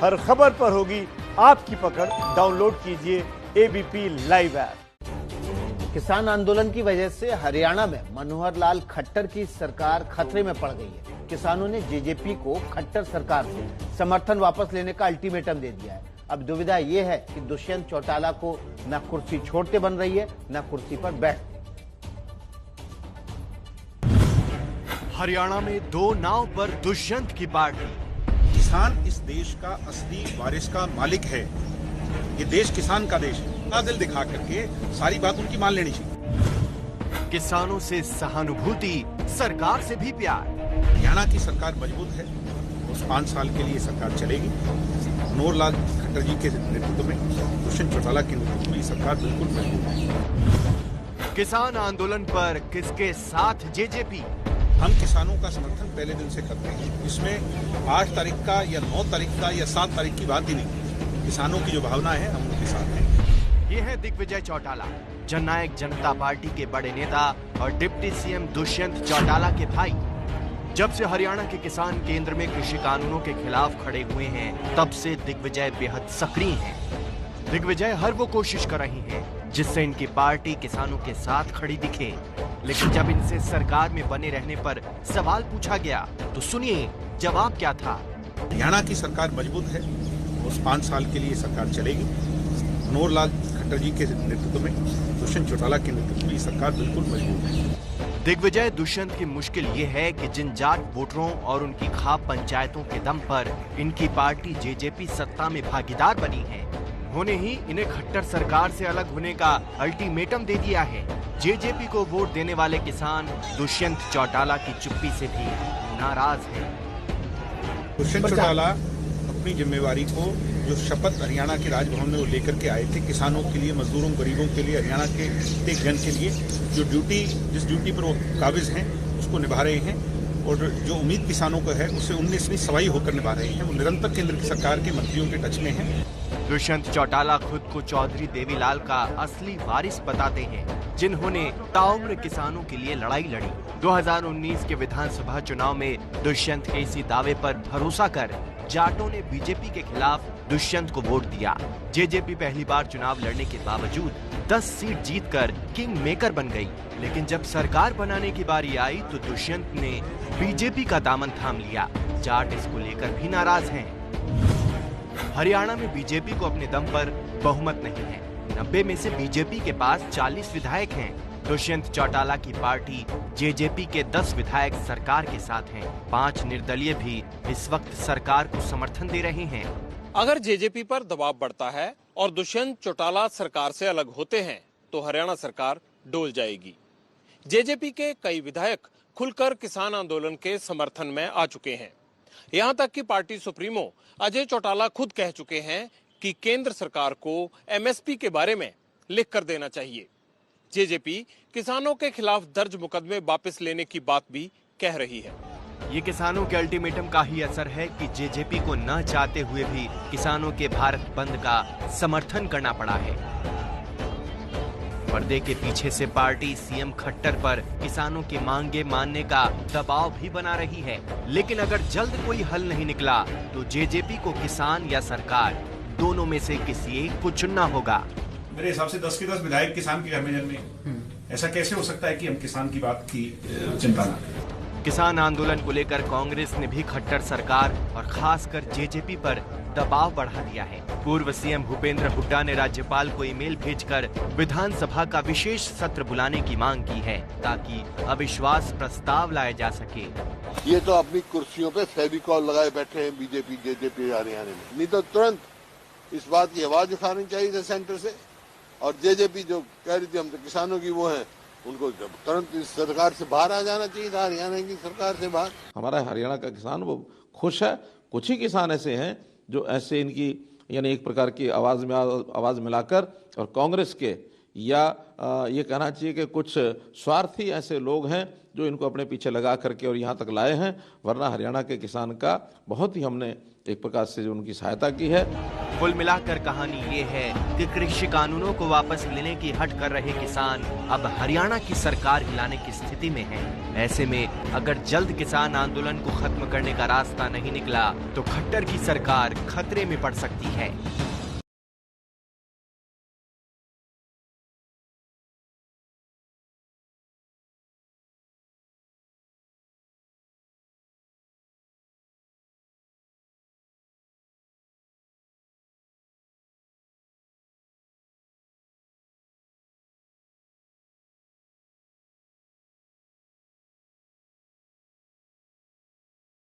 हर खबर पर होगी आपकी पकड़। डाउनलोड कीजिए एबीपी लाइव ऐप। किसान आंदोलन की वजह से हरियाणा में मनोहर लाल खट्टर की सरकार खतरे में पड़ गई है। किसानों ने जेजेपी को खट्टर सरकार से समर्थन वापस लेने का अल्टीमेटम दे दिया है। अब दुविधा ये है कि दुष्यंत चौटाला को न कुर्सी छोड़ते बन रही है, न कुर्सी पर बैठते। हरियाणा में दो नाव पर दुष्यंत की पार्टी। किसान इस देश का असली वारिस का मालिक है। ये देश किसान का देश है। दिल दिखा करके सारी बात उनकी मान लेनी चाहिए। किसानों से सहानुभूति, सरकार से भी प्यार। हरियाणा की सरकार मजबूत है। उस 5 साल के लिए सरकार चलेगी। मनोहर लाल खट्टर जी के नेतृत्व में, दुष्यंत चौटाला के नेतृत्व में सरकार बिल्कुल मजबूत है। किसान आंदोलन पर किसके साथ जेजेपी? हम किसानों का समर्थन पहले दिन से करते हैं। इसमें 8 तारीख का या 9 तारीख का या 7 तारीख की बात ही नहीं। किसानों की जो भावना है, हम उनके साथ हैं। ये है दिग्विजय चौटाला, जननायक जनता पार्टी के बड़े नेता और डिप्टी सीएम दुष्यंत चौटाला के भाई। जब से हरियाणा के किसान केंद्र में कृषि कानूनों के खिलाफ खड़े हुए हैं, तब से दिग्विजय बेहद सक्रिय हैं। दिग्विजय हर वो कोशिश कर रही हैं जिससे इनकी पार्टी किसानों के साथ खड़ी दिखे। लेकिन जब इनसे सरकार में बने रहने पर सवाल पूछा गया तो सुनिए जवाब क्या था। हरियाणा की सरकार मजबूत है। उस 5 साल के लिए सरकार चलेगी। मनोहर लाल खट्टर जी के नेतृत्व में, दुष्यंत चौटाला के नेतृत्व में सरकार बिल्कुल मजबूत है। दिग्विजय दुष्यंत की मुश्किल ये है कि जिन जाट वोटरों और उनकी खाप पंचायतों के दम पर इनकी पार्टी जेजेपी सत्ता में भागीदार बनी है, उन्होंने ही इन्हें खट्टर सरकार से अलग होने का अल्टीमेटम दे दिया है। जेजेपी को वोट देने वाले किसान दुष्यंत चौटाला की चुप्पी से भी नाराज हैं। दुष्यंत चौटाला अपनी जिम्मेवारी को, जो शपथ हरियाणा के राजभवन में वो लेकर के आए थे, किसानों के लिए, मजदूरों, गरीबों के लिए, हरियाणा के प्रत्येक जन के लिए जिस ड्यूटी पर वो काबिज हैं उसको निभा रहे हैं। और जो उम्मीद किसानों को है उससे 19वीं सवाई होकर निभा रहे हैं। वो निरंतर केंद्र की सरकार के मंत्रियों के टच में हैं। दुष्यंत चौटाला खुद को चौधरी देवीलाल का असली वारिस बताते हैं, जिन्होंने ताउम्र किसानों के लिए लड़ाई लड़ी। 2019 के विधानसभा चुनाव में दुष्यंत के इसी दावे पर भरोसा कर जाटों ने बीजेपी के खिलाफ दुष्यंत को वोट दिया। जेजेपी पहली बार चुनाव लड़ने के बावजूद 10 सीट जीतकर किंग मेकर बन गई। लेकिन जब सरकार बनाने की बारी आई तो दुष्यंत ने बीजेपी का दामन थाम लिया। जाट इसको लेकर भी नाराज हैं। हरियाणा में बीजेपी को अपने दम पर बहुमत नहीं है। 90 में से बीजेपी के पास 40 विधायक हैं। दुष्यंत चौटाला की पार्टी जेजेपी के 10 विधायक सरकार के साथ हैं। 5 निर्दलीय भी इस वक्त सरकार को समर्थन दे रहे हैं। अगर जेजेपी पर दबाव बढ़ता है और दुष्यंत चौटाला सरकार से अलग होते हैं तो हरियाणा सरकार डोल जाएगी। जेजेपी के कई विधायक खुलकर किसान आंदोलन के समर्थन में आ चुके हैं। यहाँ तक कि पार्टी सुप्रीमो अजय चौटाला खुद कह चुके हैं कि केंद्र सरकार को एमएसपी के बारे में लिख कर देना चाहिए। जेजेपी किसानों के खिलाफ दर्ज मुकदमे वापस लेने की बात भी कह रही है। ये किसानों के अल्टीमेटम का ही असर है कि जेजेपी को न चाहते हुए भी किसानों के भारत बंद का समर्थन करना पड़ा है। पर्दे के पीछे से पार्टी सीएम खट्टर पर किसानों की मांगे मानने का दबाव भी बना रही है। लेकिन अगर जल्द कोई हल नहीं निकला तो जेजेपी को किसान या सरकार, दोनों में से किसी एक को चुनना होगा। मेरे हिसाब से 10 के 10 विधायक किसान के घर में जन्मे। ऐसा कैसे हो सकता है कि हम किसान की बात की चिंता न करें? किसान आंदोलन को लेकर कांग्रेस ने भी खट्टर सरकार और खासकर जेजेपी पर दबाव बढ़ा दिया है। पूर्व सीएम भूपेंद्र हुड्डा ने राज्यपाल को ईमेल भेजकर विधानसभा का विशेष सत्र बुलाने की मांग की है ताकि अविश्वास प्रस्ताव लाया जा सके। ये तो अपनी कुर्सियों पे फेविकॉल लगाए बैठे हैं बीजेपी जेजेपी हरियाणा में। नहीं तो तुरंत इस बात की आवाज उठानी चाहिए था सेंटर से। और जेजेपी जो कह रही थी हम तो किसानों की वो है, उनको तुरंत इस सरकार से बाहर आ जाना चाहिए था, हरियाणा की सरकार से बाहर। हमारा हरियाणा का किसान वो खुश है। कुछ ही किसान ऐसे हैं जो ऐसे इनकी यानी एक प्रकार की आवाज मिलाकर और कांग्रेस के या ये कहना चाहिए कि कुछ स्वार्थी ऐसे लोग हैं जो इनको अपने पीछे लगा करके और यहाँ तक लाए हैं। वरना हरियाणा के किसान का बहुत ही हमने एक प्रकार से जो उनकी सहायता की है। कुल मिलाकर कहानी ये है कि कृषि कानूनों को वापस लेने की हट कर रहे किसान अब हरियाणा की सरकार हिलाने की स्थिति में हैं। ऐसे में अगर जल्द किसान आंदोलन को खत्म करने का रास्ता नहीं निकला तो खट्टर की सरकार खतरे में पड़ सकती है।